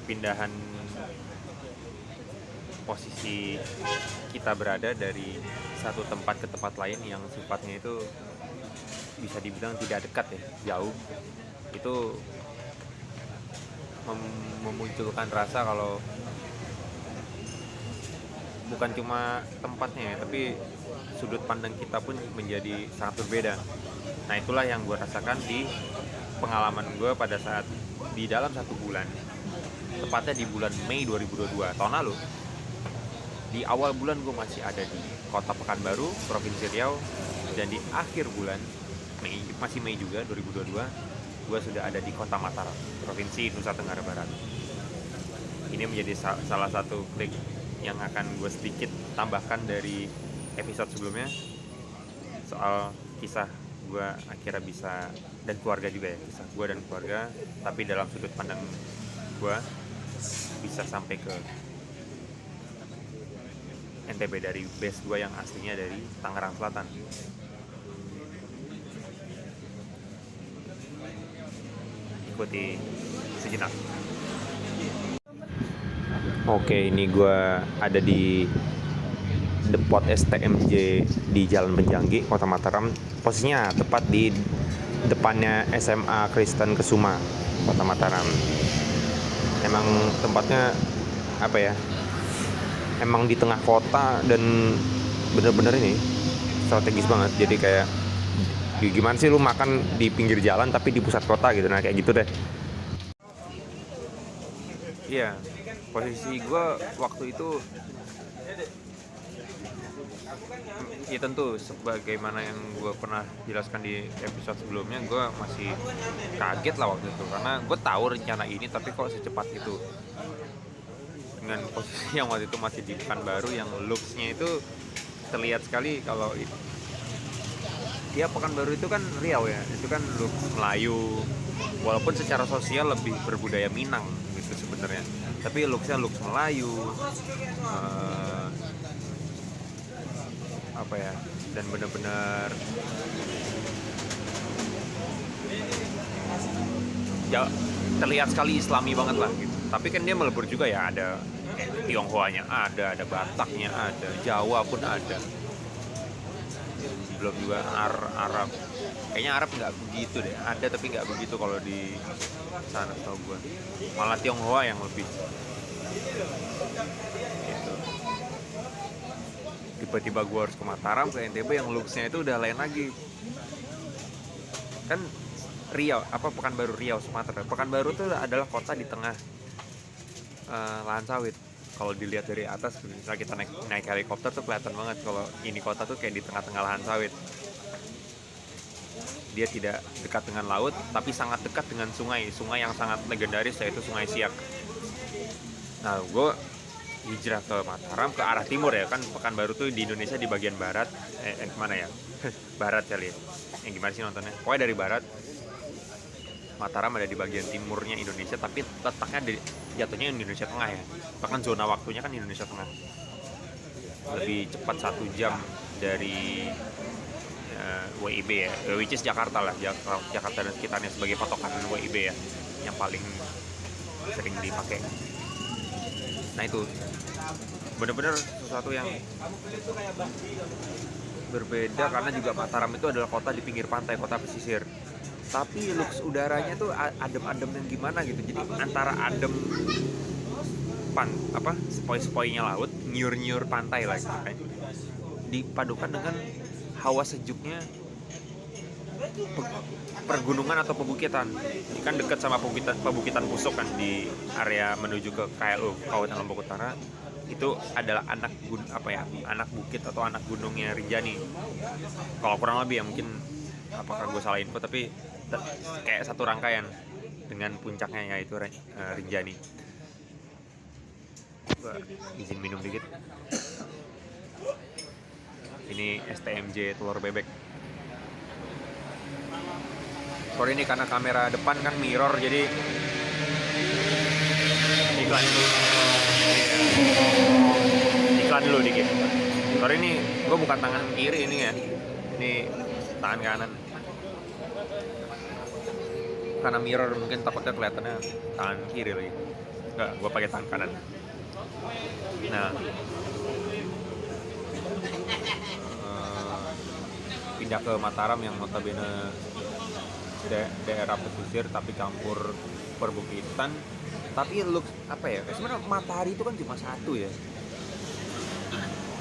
perpindahan posisi kita berada dari satu tempat ke tempat lain yang sifatnya itu bisa dibilang tidak dekat ya, jauh, itu memunculkan rasa kalau bukan cuma tempatnya ya, tapi sudut pandang kita pun menjadi sangat berbeda. Nah itulah yang gue rasakan di pengalaman gue pada saat di dalam 1 bulan, tepatnya di bulan Mei 2022 tahun lalu. Di awal bulan gue masih ada di kota Pekanbaru, Provinsi Riau, dan di akhir bulan Mei, masih Mei juga 2022, gue sudah ada di kota Mataram, Provinsi Nusa Tenggara Barat. Ini menjadi salah satu klik yang akan gue sedikit tambahkan dari episode sebelumnya soal kisah gue akhirnya bisa, dan keluarga juga ya, kisah gue dan keluarga, tapi dalam sudut pandang gue bisa sampai ke NTB dari base gue yang aslinya dari Tangerang Selatan. Ikuti sejenak. Oke, ini gue ada di depot STMJ di Jalan Penjanggi, Kota Mataram. Posisinya tepat di depannya SMA Kristen Kesuma, Kota Mataram. Emang tempatnya apa ya? Emang di tengah kota dan bener-bener ini strategis banget. Jadi kayak gimana sih lu makan di pinggir jalan tapi di pusat kota gitu, nah kayak gitu deh. Iya, posisi gue waktu itu ya tentu sebagaimana yang gue pernah jelaskan di episode sebelumnya, gue masih kaget lah waktu itu karena gue tahu rencana ini tapi kok secepat itu. Dengan posisi yang waktu itu masih di Pekanbaru, yang looks-nya itu terlihat sekali kalau ya Pekanbaru itu kan Riau ya, itu kan looks Melayu, walaupun secara sosial lebih berbudaya Minang gitu sebenarnya, tapi looks-nya looks Melayu, apa ya, dan benar-benar terlihat sekali Islami banget lah gitu. Tapi kan dia melebur juga ya, ada Tionghoanya ada Bataknya ada, Jawa pun ada, belum juga Arab. Kayaknya Arab nggak begitu deh, ada tapi nggak begitu kalau di sana tau gue, malah Tionghoa yang lebih gitu. Tiba-tiba gue harus ke Mataram, ke NTB yang looksnya itu udah lain lagi. Kan Riau, Pekanbaru Riau Sumatera. Pekanbaru itu adalah kota di tengah lahan sawit. Kalau dilihat dari atas, misalnya kita naik helikopter tuh kelihatan banget kalau ini kota tuh kayak di tengah-tengah lahan sawit. Dia tidak dekat dengan laut, tapi sangat dekat dengan sungai yang sangat legendaris, yaitu Sungai Siak. Nah, gue hijrah ke Mataram ke arah timur ya, kan Pekanbaru tuh di Indonesia di bagian barat, kemana ya? Barat kali ya. Yang gimana sih nontonnya? Pokoknya dari barat. Mataram ada di bagian timurnya Indonesia, tapi letaknya jatuhnya Indonesia Tengah ya. Bahkan zona waktunya kan Indonesia Tengah. Lebih cepat 1 jam dari WIB ya, which is Jakarta lah, Jakarta dan sekitarnya sebagai patokan WIB ya, yang paling sering dipakai. Nah itu benar-benar sesuatu yang berbeda, karena juga Mataram itu adalah kota di pinggir pantai, kota pesisir. Tapi looks udaranya tuh adem-adem yang gimana gitu. Jadi antara adem sepoi-sepoinya laut, nyur-nyur pantai lah gitu kan, dipadukan dengan hawa sejuknya pergunungan atau pebukitan. Ini kan dekat sama pebukitan Pusok kan, di area menuju ke KLU, Kabupaten Lombok Utara. Itu adalah anak bukit atau anak gunungnya Rinjani. Kalau kurang lebih ya, mungkin apakah gue salah info, tapi kayak satu rangkaian dengan puncaknya yaitu Rinjani. Gue izin minum dikit. Ini STMJ telur bebek. Sorry ini karena kamera depan kan mirror, jadi iklan dulu dikit. Sorry ini gue bukan tangan kiri ini ya, ini tangan kanan. Karena mirror mungkin takutnya kelihatannya tangan kiri lagi. Enggak, gue pakai tangan kanan. Nah, pindah ke Mataram yang notabene daerah pesisir tapi campur perbukitan, tapi look apa ya, sebenarnya matahari itu kan cuma satu ya,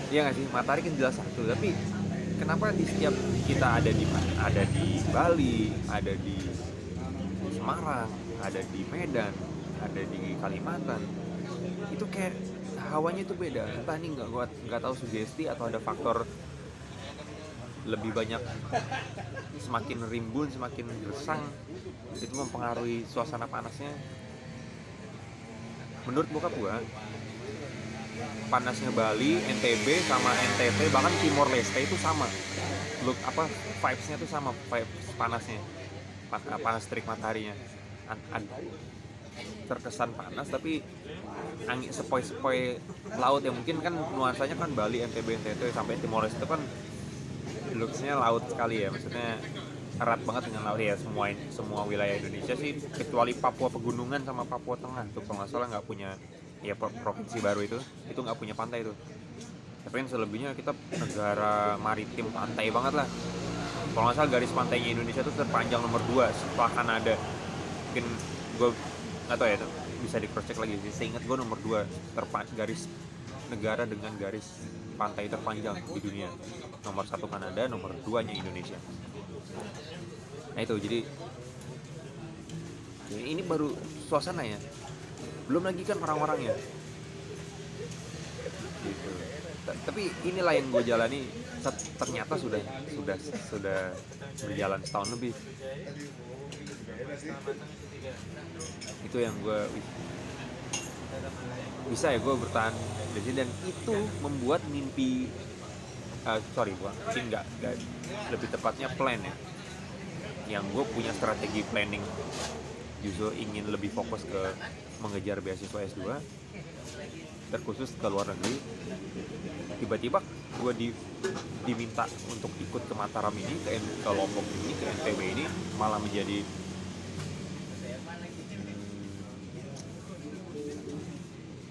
iya nggak sih, matahari kan jelas satu, tapi kenapa di setiap kita ada di Bali, ada di Semarang, ada di Medan, ada di Kalimantan, itu kayak hawanya itu beda. Entah ini nggak tahu sugesti atau ada faktor lebih banyak, semakin rimbun, semakin gersang, itu mempengaruhi suasana panasnya. Menurut bokap gua, panasnya Bali, NTB sama NTT bahkan Timor Leste itu sama. Look apa, vibes-nya tuh sama, vibes panasnya. Panas terik mataharinya. Terkesan panas tapi angin sepoi-sepoi laut ya, mungkin kan nuansanya kan Bali, NTB, NTT sampai Timor Leste itu kan looks-nya laut sekali ya, maksudnya erat banget dengan laut ya. Semua wilayah Indonesia sih kecuali Papua Pegunungan sama Papua Tengah tuh kalau nggak salah nggak punya, ya provinsi baru itu nggak punya pantai itu. Tapi kan selebihnya kita negara maritim, pantai banget lah. Kalau nggak salah garis pantainya Indonesia tuh terpanjang nomor 2 setelah Kanada. Mungkin gue nggak tahu ya, bisa di cross check lagi sih. Seingat gue nomor 2 garis negara dengan garis pantai terpanjang di dunia. Nomor 1 Kanada, nomor 2-nya Indonesia. Nah itu, jadi ini baru suasananya, belum lagi kan orang-orangnya gitu. Tapi inilah yang gue jalani, ternyata sudah berjalan setahun lebih. Itu yang gue bisa ya gue bertahan di sini, dan itu membuat mimpi enggak, lebih tepatnya plan ya, yang gue punya strategi planning justru ingin lebih fokus ke mengejar beasiswa S2 terkhusus ke luar negeri. Tiba-tiba gue diminta untuk ikut ke Mataram ini, ke Lombok ini, ke NTB ini, malah menjadi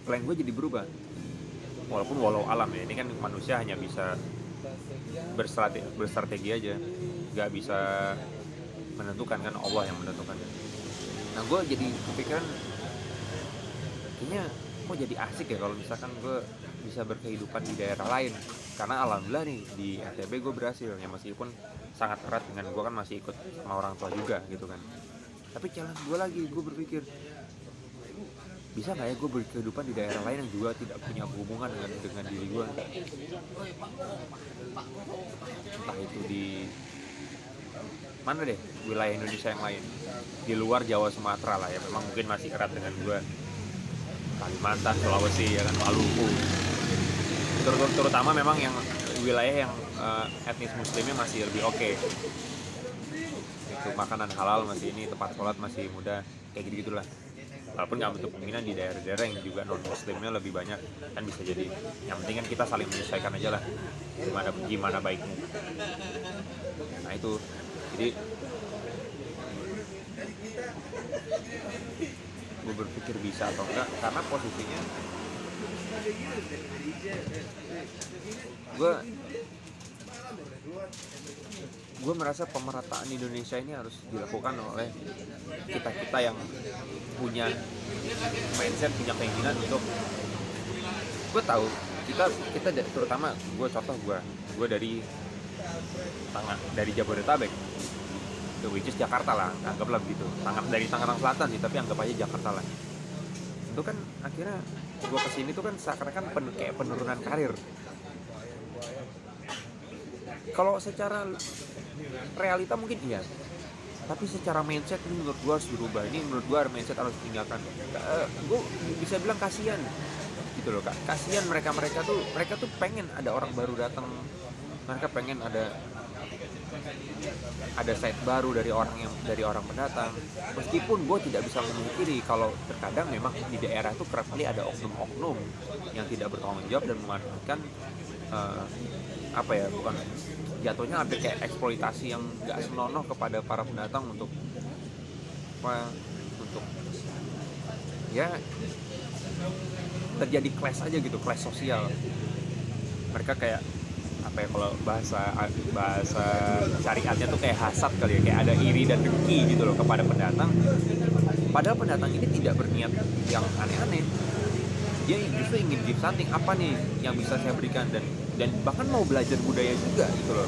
plan gue jadi berubah. Walaupun walau alam ya, ini kan manusia hanya bisa berstrategi aja, nggak bisa menentukan, kan Allah yang menentukan. Nah gue jadi kepikiran, kayaknya kok jadi asik ya kalau misalkan gue bisa berkehidupan di daerah lain. Karena alhamdulillah nih di NTB gue berhasil ya, meskipun sangat erat dengan gue kan masih ikut sama orang tua juga gitu kan. Tapi challenge gue lagi, gue berpikir bisa nggak ya gue berkehidupan di daerah lain yang juga tidak punya hubungan dengan diri gue. Entah itu di mana deh, wilayah Indonesia yang lain di luar Jawa, Sumatera lah ya, memang mungkin masih erat dengan gue. Kalimantan, Sulawesi ya kan, Maluku, terutama memang yang wilayah yang etnis muslimnya masih lebih oke. Itu makanan halal masih, ini tempat sholat masih mudah, kayak gitu-gitulah. Walaupun nggak bentuk kemungkinan di daerah-daerah yang juga non muslimnya lebih banyak, kan bisa jadi. Yang penting kan kita saling menyesuaikan aja lah, gimana baiknya. Nah itu, jadi gue berpikir bisa atau enggak, karena posisinya gue merasa pemerataan Indonesia ini harus dilakukan oleh kita yang punya mindset, punya keinginan untuk, gue tahu kita terutama gue dari Jabodetabek, which is Jakarta lah, anggaplah begitu. Dari Tangerang Selatan sih, tapi anggap aja Jakarta lah. Itu kan akhirnya gue kesini tuh kan seakan-akan kayak penurunan karir. Kalau secara realita mungkin iya, tapi secara mindset ini menurut gue harus berubah. Ini menurut gue mindset harus ditinggalkan. Gue bisa bilang kasihan gitu loh, Kak. Kasihan mereka tuh pengen ada orang baru datang. Mereka pengen ada site baru dari orang pendatang. Meskipun gue tidak bisa memungkiri kalau terkadang memang di daerah itu kerap kali ada oknum-oknum yang tidak bertanggung jawab dan memanfaatkan bukan jatuhnya hampir kayak eksploitasi yang nggak senonoh kepada para pendatang untuk ya terjadi clash aja gitu, clash sosial. Mereka kayak apa ya, kalau bahasa syariatnya tuh kayak hasad kali ya, kayak ada iri dan dengki gitu loh kepada pendatang. Padahal pendatang ini tidak berniat yang aneh-aneh, dia justru ingin give something, apa nih yang bisa saya berikan, dan bahkan mau belajar budaya juga gitu loh.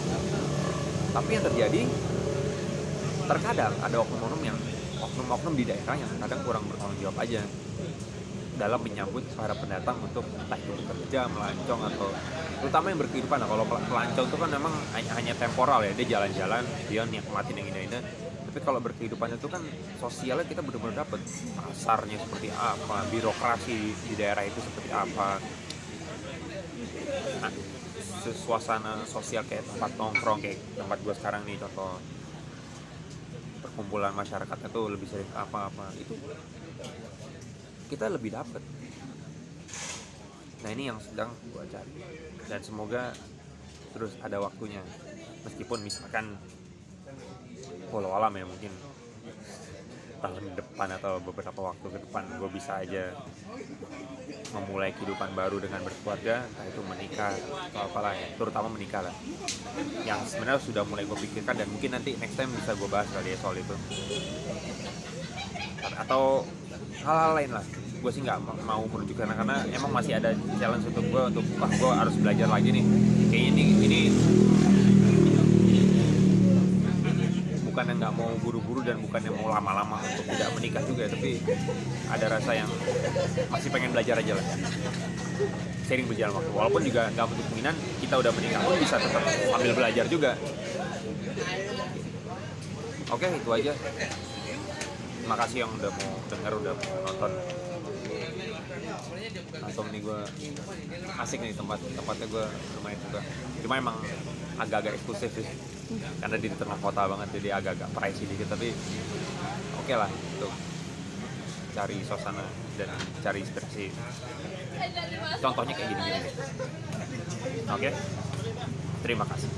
Tapi yang terjadi terkadang ada oknum-oknum di daerah yang kadang kurang bertanggung jawab aja dalam menyambut para pendatang untuk entah itu bekerja, melancong, atau terutama yang berkehidupan. Nah, kalau pelancong itu kan memang hanya temporal ya, dia jalan-jalan, dia nikmatin yang indah-indah. Tapi kalau berkehidupan itu kan sosialnya kita benar-benar dapet, pasarnya seperti apa, birokrasi di daerah itu seperti apa, nah, suasana sosial kayak tempat nongkrong kayak tempat gue sekarang nih, contoh perkumpulan masyarakatnya tuh lebih sering apa-apa, itu kita lebih dapet. Nah ini yang sedang gue cari, dan semoga terus ada waktunya, meskipun misalkan walau alam ya, mungkin tahun depan atau beberapa waktu ke depan gue bisa aja memulai kehidupan baru dengan berkeluarga, entah itu menikah atau apalah ya, terutama menikah lah, yang sebenarnya sudah mulai gue pikirkan, dan mungkin nanti next time bisa gue bahas kali ya soal itu, atau hal-hal lain lah. Gue sih nggak mau menuju karena emang masih ada challenge untuk gue, untuk gue harus belajar lagi nih. Kayaknya ini bukan yang nggak mau buru-buru dan bukan yang mau lama-lama untuk tidak menikah juga, tapi ada rasa yang masih pengen belajar aja lah, sering berjalan waktu. Walaupun juga nggak untuk kemungkinan kita udah menikah pun bisa tetap sambil belajar juga. Oke, itu aja. Makasih yang udah mau dengar, udah mau nonton. Atau ini gue asik nih tempatnya, gue lumayan juga. Cuma emang agak-agak eksklusif sih, karena di tengah kota banget, jadi agak-agak pricey dikit, tapi oke lah untuk cari suasana dan cari inspirasi. Contohnya kayak gini-gini. Oke, terima kasih.